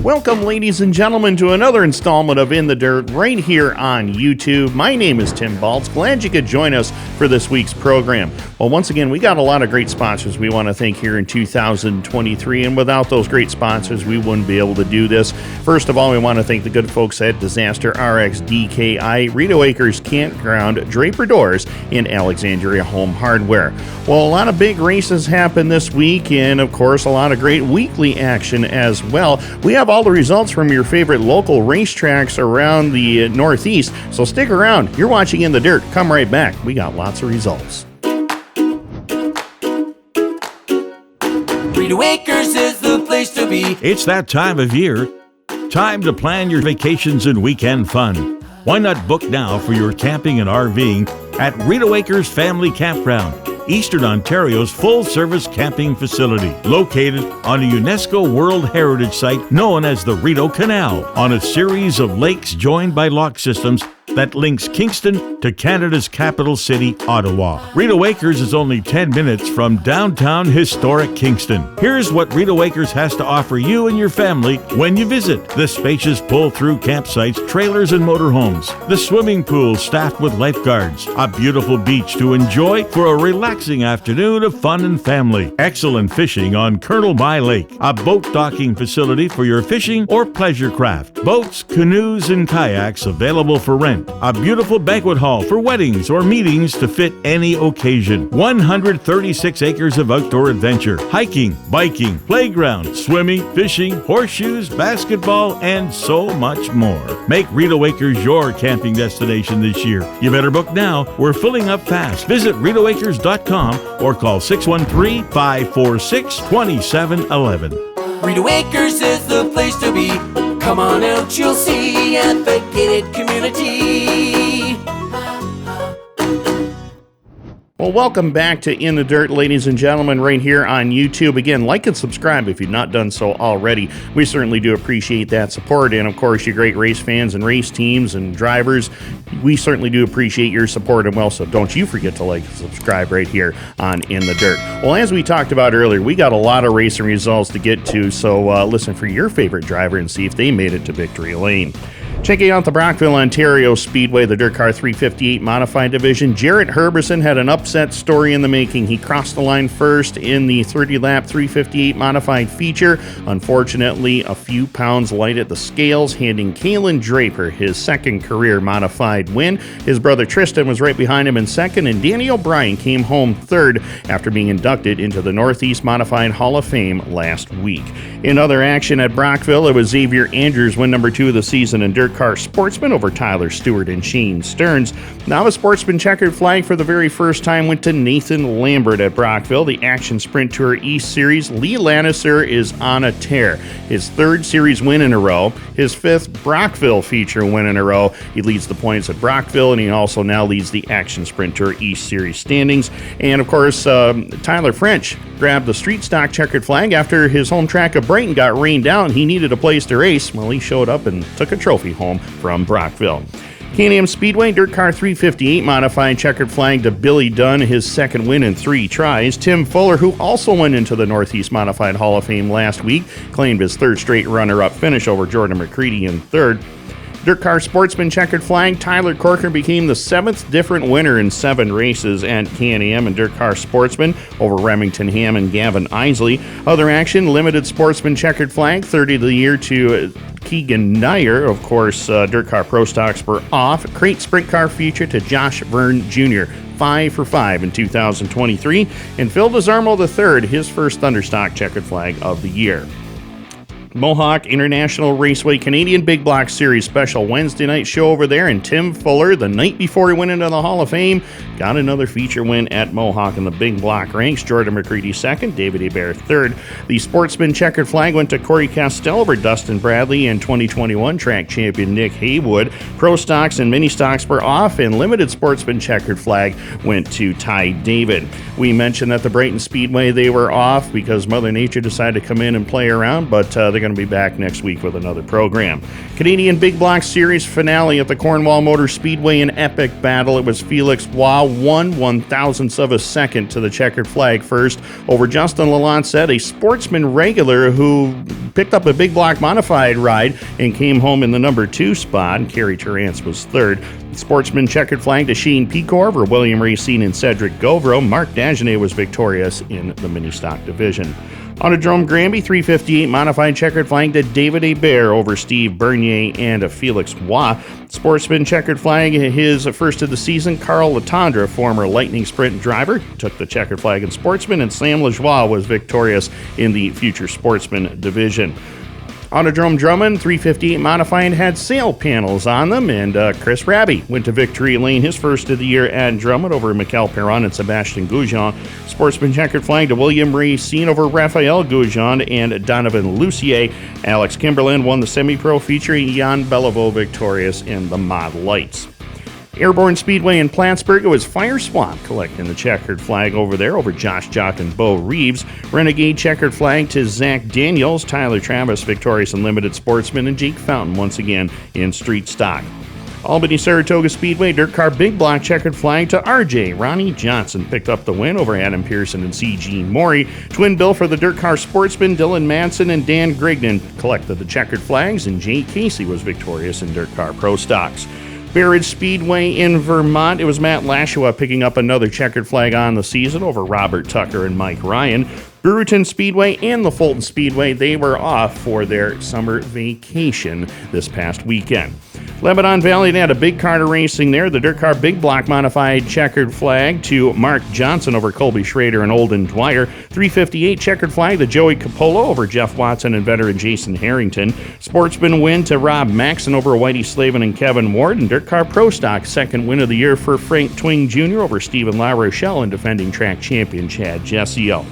Welcome, ladies and gentlemen, to another installment of In the Dirt right here on YouTube. My name is Tim Baltz. Glad you could join us for this week's program. Well, once again, we got a lot of great sponsors we want to thank here in 2023, and without those great sponsors, we wouldn't be able to do this. First of all, we want to thank the good folks at Disaster RX DKI, Rito Acres Campground, Draper Doors, and Alexandria Home Hardware. Well, a lot of big races happen this week, and of course, a lot of great weekly action as well. We have all the results from your favorite local racetracks around the Northeast, so stick around. You're watching In the Dirt. Come right back. We got lots of results. Rito Acres is the place to be. It's that time of year. Time to plan your vacations and weekend fun. Why not book now for your camping and RVing at Rito Acres Family Campground, Eastern Ontario's full-service camping facility, located on a UNESCO World Heritage Site known as the Rideau Canal, on a series of lakes joined by lock systems that links Kingston to Canada's capital city, Ottawa. Rito Acres is only 10 minutes from downtown historic Kingston. Here's what Rito Acres has to offer you and your family when you visit: the spacious pull-through campsites, trailers, and motorhomes, the swimming pool staffed with lifeguards, a beautiful beach to enjoy for a relaxing afternoon of fun and family, excellent fishing on Colonel By Lake, a boat docking facility for your fishing or pleasure craft, boats, canoes, and kayaks available for rent, a beautiful banquet hall for weddings or meetings to fit any occasion, 136 acres of outdoor adventure, hiking, biking, playground, swimming, fishing, horseshoes, basketball, and so much more. Make Rito Acres your camping destination this year. You better book now. We're filling up fast. Visit RitoAcres.com or call 613-546-2711. Rito Acres is the place to be. Come on out, you'll see at the gated community. Well, welcome back to In the Dirt, ladies and gentlemen, right here on YouTube. Again, like and subscribe if you've not done so already. We certainly do appreciate that support. And, of course, you great race fans and race teams and drivers, we certainly do appreciate your support. And, well, so don't you forget to like and subscribe right here on In the Dirt. Well, as we talked about earlier, we got a lot of racing results to get to, so listen for your favorite driver and see if they made it to victory lane. Checking out the Brockville, Ontario Speedway, the Dirt Car 358 Modified Division, Jarrett Herberson had an upset story in the making. He crossed the line first in the 30-lap 358 Modified feature. Unfortunately, a few pounds light at the scales, handing Kalen Draper his second career Modified win. His brother Tristan was right behind him in second, and Danny O'Brien came home third after being inducted into the Northeast Modified Hall of Fame last week. In other action at Brockville, it was Xavier Andrews win number 2 of the season in Dirt Car Sportsman over Tyler Stewart and Shane Stearns. Now a Sportsman checkered flag for the very first time went to Nathan Lambert at Brockville. The Action Sprint Tour East Series, Lee Lannister is on a tear. His third series win in a row, his fifth Brockville feature win in a row. He leads the points at Brockville, and he also now leads the Action Sprint Tour East Series standings. And of course, Tyler French grabbed the street stock checkered flag after his home track of Brighton got rained out. He needed a place to race. Well, he showed up and took a trophy home from Brockville. Can-Am Speedway, Dirt Car 358 Modified checkered flag to Billy Dunn, his second win in 3 tries. Tim Fuller, who also went into the Northeast Modified Hall of Fame last week, claimed his third straight runner-up finish over Jordan McCready in third. Dirt Car Sportsman checkered flag, Tyler Corcoran became the 7th different winner in 7 races at Can-Am and Dirt Car Sportsman over Remington Ham and Gavin Isley. Other action, Limited Sportsman checkered flag, 30 of the year to Keegan Nyer. Of course, Dirt Car Pro Stocks were off. Crate Sprint Car feature to Josh Verne Jr., 5 for 5 in 2023. And Phil DeZarmo III, his first Thunderstock checkered flag of the year. Mohawk International Raceway Canadian Big Block Series special Wednesday night show over there, and Tim Fuller, the night before he went into the Hall of Fame, got another feature win at Mohawk in the Big Block ranks. Jordan McCready second, David Hebert third. The Sportsman checkered flag went to Corey Castell over Dustin Bradley and 2021 track champion Nick Haywood. Pro Stocks and Mini Stocks were off, and Limited Sportsman checkered flag went to Ty David. We mentioned that the Brighton Speedway, they were off because Mother Nature decided to come in and play around, but they're going going to be back next week with another program. Canadian Big Block Series finale at the Cornwall Motor Speedway, an epic battle. It was Felix Waugh, 1/1000th of a second to the checkered flag first over Justin Lalonde, a sportsman regular who picked up a Big Block modified ride and came home in the number 2 spot. Kerry Terrance was third. Sportsman checkered flag to Shane Pecor over William Racine and Cedric Govro. Mark Dagenet was victorious in the mini stock division. Autodrome Granby 358 modified checkered flag to David Hebert over Steve Bernier and Felix Waugh. Sportsman checkered flag, his first of the season. Carl Latondra, former Lightning Sprint driver, took the checkered flag in Sportsman, and Sam Lajoie was victorious in the Future Sportsman division. Autodrome Drummond 358 modified had sail panels on them, and Chris Raby went to victory lane, his first of the year at Drummond over Mikel Perron and Sebastien Goujon. Sportsman checkered flag to William Racine over Raphael Goujon and Donovan Lucier. Alex Kimberlin won the semi-pro feature, Jan Beliveau victorious in the Mod Lights. Airborne Speedway in Plattsburgh, it was Fire Swamp collecting the checkered flag over there over Josh Jock and Bo Reeves. Renegade checkered flag to Zach Daniels, Tyler Travis victorious in Limited Sportsman, and Jake Fountain once again in Street Stock. Albany Saratoga Speedway Dirt Car Big Block checkered flag to RJ. Ronnie Johnson picked up the win over Adam Pearson and C.G. Morey. Twin bill for the Dirt Car Sportsman, Dylan Manson and Dan Grignan collected the checkered flags, and Jay Casey was victorious in Dirt Car Pro Stocks. Bay Ridge Speedway in Vermont, it was Matt Lashua picking up another checkered flag on the season over Robert Tucker and Mike Ryan. Brewerton Speedway and the Fulton Speedway, they were off for their summer vacation this past weekend. Lebanon Valley, they had a big car to racing there. The Dirt Car Big Block modified checkered flag to Mark Johnson over Colby Schrader and Olden Dwyer. 358 checkered flag to Joey Capolo over Jeff Watson and veteran Jason Harrington. Sportsman win to Rob Maxon over Whitey Slavin and Kevin Ward. And Dirt Car Pro Stock, second win of the year for Frank Twing Jr. over Stephen LaRochelle and defending track champion Chad Jessio.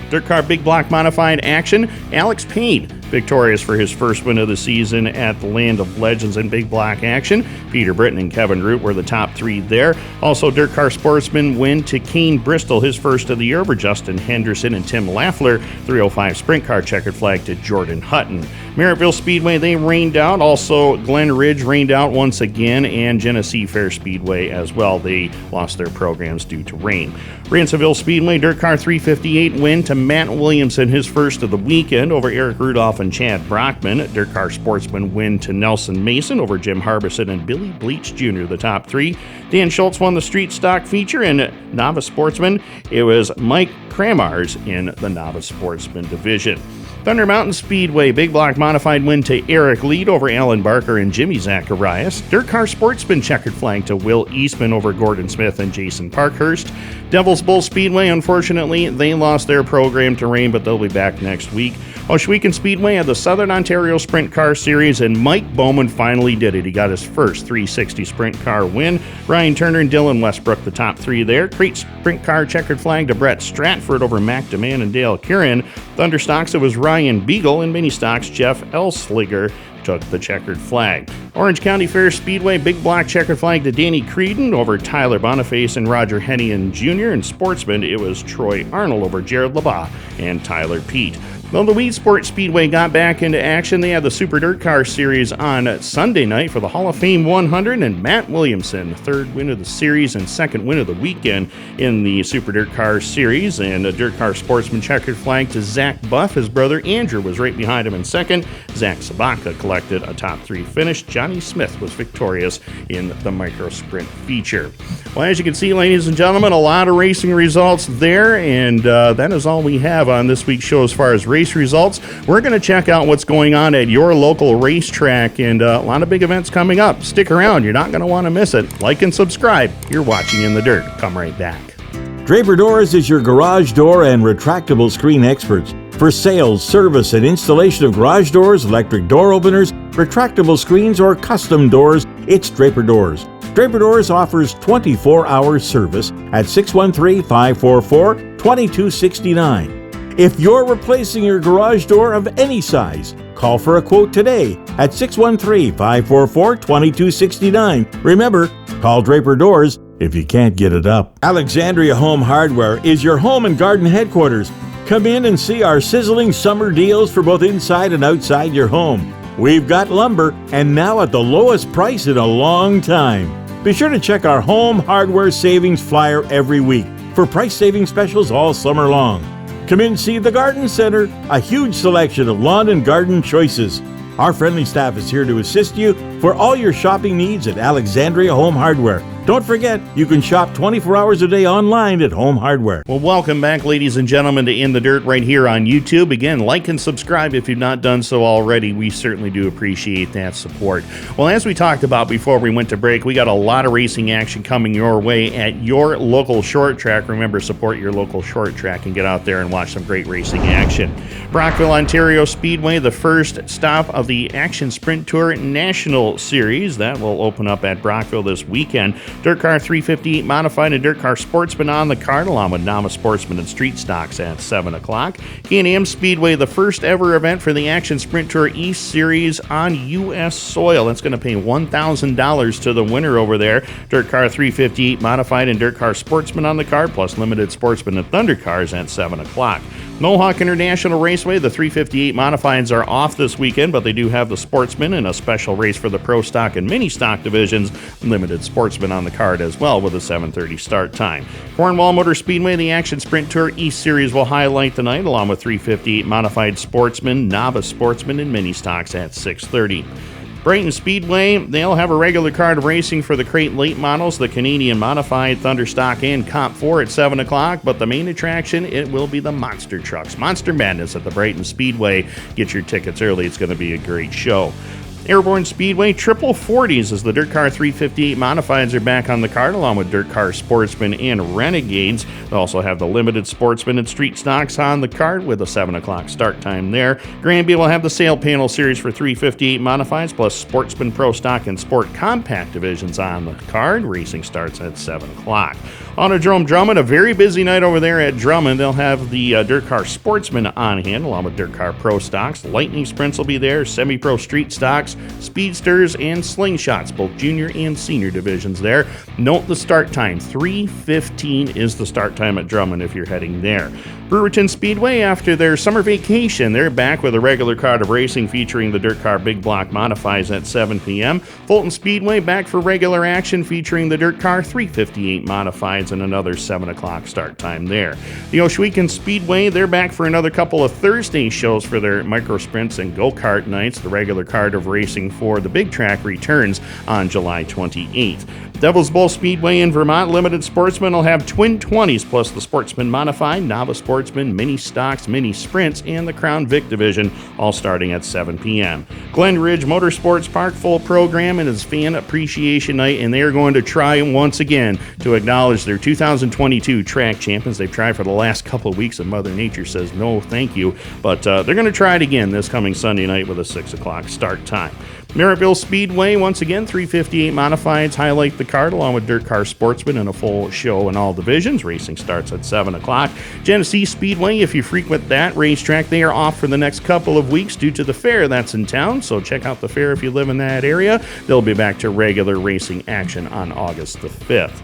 Dirt Car Big Block modified action, Alex Payne victorious for his first win of the season at the Land of Legends in Big Block action. Peter Britton and Kevin Root were the top 3 there. Also, Dirt Car Sportsman win to Kane Bristol, his first of the year over Justin Henderson and Tim Laffler. 305 Sprint Car checkered flag to Jordan Hutton. Merrittville Speedway, they rained out. Also, Glen Ridge rained out once again, and Genesee Fair Speedway as well. They lost their programs due to rain. Ransomville Speedway, Dirt Car 358 win to Matt Williamson, his first of the weekend over Eric Rudolph and Chad Brockman. Dirt Car Sportsman win to Nelson Mason over Jim Harbison and Billy Bleach Jr., the top 3. Dan Schultz won the Street Stock feature, and Novice Sportsman, it was Mike Kramars in the Novice Sportsman division. Thunder Mountain Speedway Big Block modified win to Eric Lead over Alan Barker and Jimmy Zacharias. Dirt Car Sportsman checkered flag to Will Eastman over Gordon Smith and Jason Parkhurst. Devil's Bowl Speedway, unfortunately, they lost their program to rain, but they'll be back next week. Ohsweken Speedway had the Southern Ontario Sprint Car Series, and Mike Bowman finally did it. He got his first 360 Sprint Car win. Ryan Turner and Dylan Westbrook, the top 3 there. Crate Sprint Car checkered flag to Brett Stratford over Mac DeMann and Dale Curran. Thunder Stocks, it was Ryan Beagle, and Mini Stocks, Jeff Elsliger took the checkered flag. Orange County Fair Speedway Big Block checkered flag to Danny Creedon over Tyler Boniface and Roger Hennian Jr. And Sportsman, it was Troy Arnold over Jared LeBas and Tyler Pete. Well, the Weed Sport Speedway got back into action. They had the Super Dirt Car Series on Sunday night for the Hall of Fame 100, and Matt Williamson, third win of the series and second win of the weekend in the Super Dirt Car Series. And a Dirt Car Sportsman checkered flag to Zach Buff. His brother Andrew was right behind him in second. Zach Sabaka collected a top 3 finish. Johnny Smith was victorious in the Micro Sprint feature. Well, as you can see, ladies and gentlemen, a lot of racing results there, and that is all we have on this week's show as far as race results. We're going to check out what's going on at your local racetrack, and a lot of big events coming up. Stick around. You're not going to want to miss it. Like and subscribe. You're watching In the Dirt. Come right back. Draper Doors is your garage door and retractable screen experts. For sales, service, and installation of garage doors, electric door openers, retractable screens, or custom doors, it's Draper Doors. Draper Doors offers 24-hour service at 613-544-2269. If you're replacing your garage door of any size, call for a quote today at 613-544-2269. Remember, call Draper Doors if you can't get it up. Alexandria Home Hardware is your home and garden headquarters. Come in and see our sizzling summer deals for both inside and outside your home. We've got lumber, and now at the lowest price in a long time. Be sure to check our home hardware savings flyer every week for price saving specials all summer long. Come in and see the Garden Center, a huge selection of lawn and garden choices. Our friendly staff is here to assist you for all your shopping needs at Alexandria Home Hardware. Don't forget, you can shop 24 hours a day online at Home Hardware. Well, welcome back, ladies and gentlemen, to In the Dirt right here on YouTube. Again, like and subscribe if you've not done so already. We certainly do appreciate that support. Well, as we talked about before we went to break, we got a lot of racing action coming your way at your local short track. Remember, support your local short track and get out there and watch some great racing action. Brockville, Ontario Speedway, the first stop of the Action Sprint Tour National Series. That will open up at Brockville this weekend. Dirt Car 358 Modified and Dirt Car Sportsman on the card, along with Novice Sportsman and Street Stocks at 7 o'clock. Can-Am Speedway, the first ever event for the Action Sprint Tour East Series on U.S. soil. That's going to pay $1,000 to the winner over there. Dirt Car 358 Modified and Dirt Car Sportsman on the card, plus Limited Sportsman and Thunder Cars at 7 o'clock. Mohawk International Raceway, the 358 Modifieds are off this weekend, but they do have the Sportsman and a special race for the Pro Stock and Mini Stock divisions. Limited Sportsman on the card as well with a 7:30 start time. Cornwall Motor Speedway, the Action Sprint Tour East Series will highlight the night, along with 358 Modified Sportsman, Novice Sportsman, and Mini Stocks at 6:30. Brighton Speedway, they'll have a regular card of racing for the crate late models, the Canadian Modified, Thunderstock, and Comp 4 at 7 o'clock, but the main attraction, it will be the monster trucks. Monster Madness at the Brighton Speedway. Get your tickets early. It's going to be a great show. Airborne Speedway, Triple 40s as the Dirt Car 358 Modifieds are back on the card, along with Dirt Car Sportsman and Renegades. They'll also have the Limited Sportsman and Street Stocks on the card with a 7 o'clock start time there. Granby will have the Sail Panel Series for 358 Modifieds, plus Sportsman Pro Stock and Sport Compact divisions on the card. Racing starts at 7 o'clock. Autodrome Drummond, a very busy night over there at Drummond. They'll have the Dirt Car Sportsman on hand, along with Dirt Car Pro Stocks. Lightning Sprints will be there, Semi-Pro Street Stocks, Speedsters, and Slingshots, both junior and senior divisions there. Note the start time, 3:15 is the start time at Drummond if you're heading there. Brewerton Speedway, after their summer vacation, they're back with a regular card of racing featuring the Dirt Car Big Block Modifies at 7 p.m. Fulton Speedway back for regular action featuring the Dirt Car 358 Modifieds and another 7 o'clock start time there. The Oswegan Speedway, they're back for another couple of Thursday shows for their micro sprints and go-kart nights. The regular card of racing for the big track returns on July 28th. Devil's Bowl Speedway in Vermont, Limited Sportsman will have Twin 20s plus the Sportsman Modified, Novice Sportsman, Mini Stocks, Mini Sprints, and the Crown Vic division, all starting at 7 p.m. Glen Ridge Motorsports Park, full program, and it's Fan Appreciation Night, and they are going to try once again to acknowledge their 2022 track champions. They've tried for the last couple of weeks, and Mother Nature says no thank you, but they're going to try it again this coming Sunday night with a 6 o'clock start time. Merrittville Speedway, once again, 358 Modifieds highlight the card, along with Dirt Car Sportsman and a full show in all divisions. Racing starts at 7 o'clock. Genesee Speedway, if you frequent that racetrack, they are off for the next couple of weeks due to the fair that's in town, so check out the fair if you live in that area. They'll be back to regular racing action on August the 5th.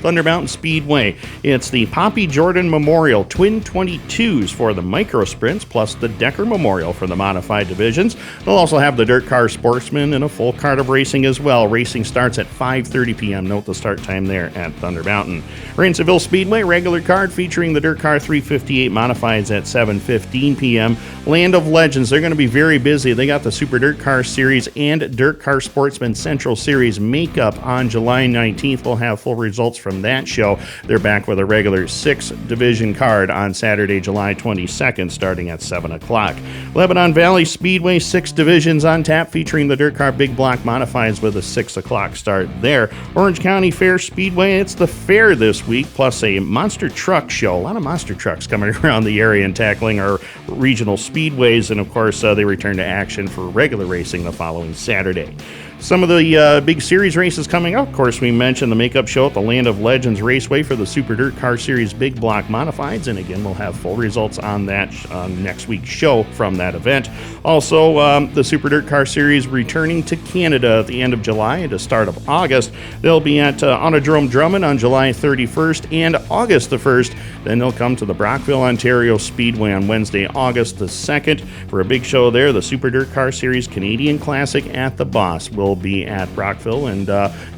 Thunder Mountain Speedway. It's the Poppy Jordan Memorial Twin 22s for the micro sprints, plus the Decker Memorial for the modified divisions. They'll also have the Dirt Car Sportsman and a full card of racing as well. Racing starts at 5:30 p.m. Note the start time there at Thunder Mountain. Ransomville Speedway, regular card featuring the Dirt Car 358 Modifieds at 7:15 p.m. Land of Legends, they're going to be very busy. They got the Super Dirt Car Series and Dirt Car Sportsman Central Series makeup on July 19th. We'll have full results from that show. They're back with a regular 6-division card on Saturday, July 22nd, starting at 7 o'clock. Lebanon Valley Speedway, 6 divisions on tap, featuring the Dirt Car Big Block Modifieds with a 6 o'clock start there. Orange County Fair Speedway, it's the fair this week, plus a monster truck show. A lot of monster trucks coming around the area and tackling our regional speedways, and of course, they return to action for regular racing the following Saturday. Some of the big series races coming up. Of course, we mentioned the makeup show at the Land of Legends Raceway for the Super Dirt Car Series Big Block Modifieds. And again, we'll have full results on that next week's show from that event. Also, the Super Dirt Car Series returning to Canada at the end of July and the start of August. They'll be at Autodrome Drummond on July 31st and August the 1st. Then they'll come to the Brockville, Ontario Speedway on Wednesday, August the 2nd for a big show there. The Super Dirt Car Series Canadian Classic at the Boss will be at Brockville, and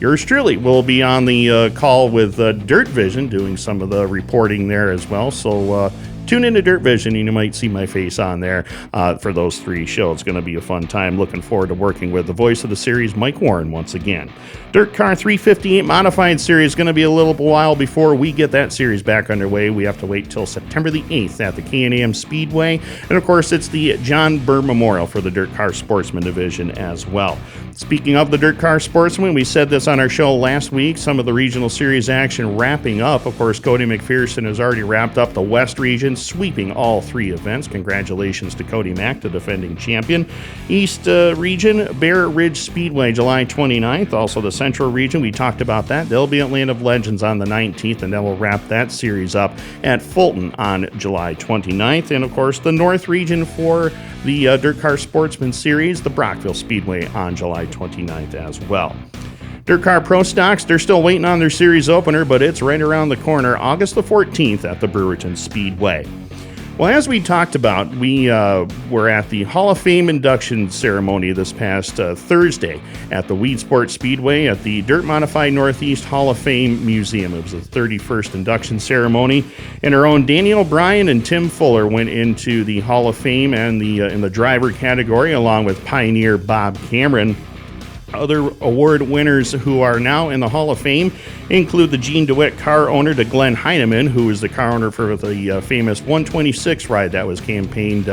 yours truly will be on the call with Dirt Vision doing some of the reporting there as well. So tune into Dirt Vision and you might see my face on there for those 3 shows. It's going to be a fun time. Looking forward to working with the voice of the series, Mike Warren, once again. Dirt Car 358 Modified Series is going to be a little while before we get that series back underway. We have to wait till September the 8th at the K&AM Speedway. And of course, it's the John Burr Memorial for the Dirt Car Sportsman Division as well. Speaking of the Dirt Car Sportsman, we said this on our show last week, some of the regional series action wrapping up. Of course, Cody McPherson has already wrapped up the West region, sweeping all 3 events. Congratulations to Cody Mack, the defending champion. East region, Bear Ridge Speedway, July 29th. Also the Central region, we talked about that. They'll be at Land of Legends on the 19th, and then we'll wrap that series up at Fulton on July 29th. And of course, the North region for the Dirt Car Sportsman Series, the Brockville Speedway on July 29th as well. Dirt Car Pro Stocks, they're still waiting on their series opener, but it's right around the corner, August the 14th at the Brewerton Speedway. Well, as we talked about, we were at the Hall of Fame induction ceremony this past Thursday at the Weed Sport Speedway at the Dirt Modified Northeast Hall of Fame Museum. It was the 31st induction ceremony, and our own Daniel O'Brien and Tim Fuller went into the Hall of Fame and in the driver category, along with pioneer Bob Cameron. Other award winners who are now in the Hall of Fame include the Gene DeWitt car owner to Glenn Heineman, who is the car owner for the famous 126 ride that was campaigned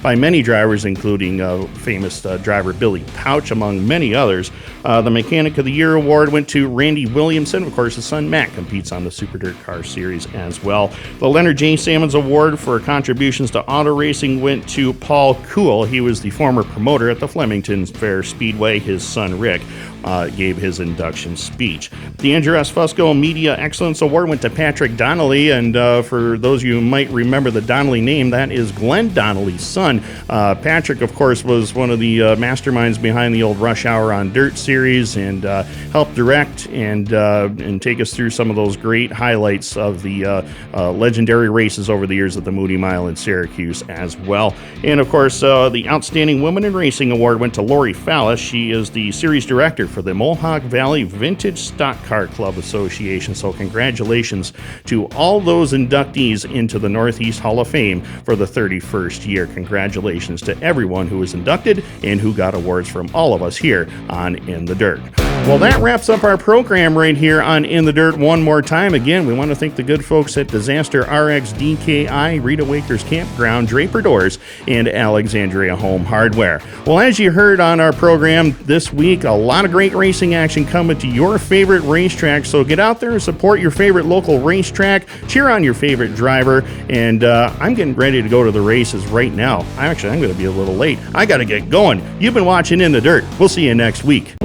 by many drivers, including famous driver Billy Pouch, among many others. The Mechanic of the Year award went to Randy Williamson. Of course, his son Matt competes on the Super Dirt Car Series as well. The Leonard J. Sammons Award for contributions to auto racing went to Paul Kuhl. He was the former promoter at the Flemington Fair Speedway. His son Rick gave his induction speech. The Andrew S. Fusco Media Excellence Award went to Patrick Donnelly, and for those of you who might remember the Donnelly name, that is Glenn Donnelly's son. Patrick, of course, was one of the masterminds behind the old Rush Hour on Dirt series and helped direct and take us through some of those great highlights of the legendary races over the years at the Moody Mile in Syracuse as well. And, of course, the Outstanding Woman in Racing Award went to Lori Fallis. She is the series director for the Mohawk Valley Vintage Stock Car Club Association. So congratulations to all those inductees into the Northeast Hall of Fame for the 31st year. Congratulations to everyone who was inducted and who got awards from all of us here on In the Dirt. Well, that wraps up our program right here on In the Dirt one more time. Again, we want to thank the good folks at Disaster RX DKI, Rita Wakers Campground, Draper Doors, and Alexandria Home Hardware. Well, as you heard on our program this week, a lot of great racing action coming to your favorite racetrack. So get out there and support your favorite local racetrack, cheer on your favorite driver, and I'm getting ready to go to the races right now. I'm going to be a little late. I got to get going. You've been watching In the Dirt. We'll see you next week.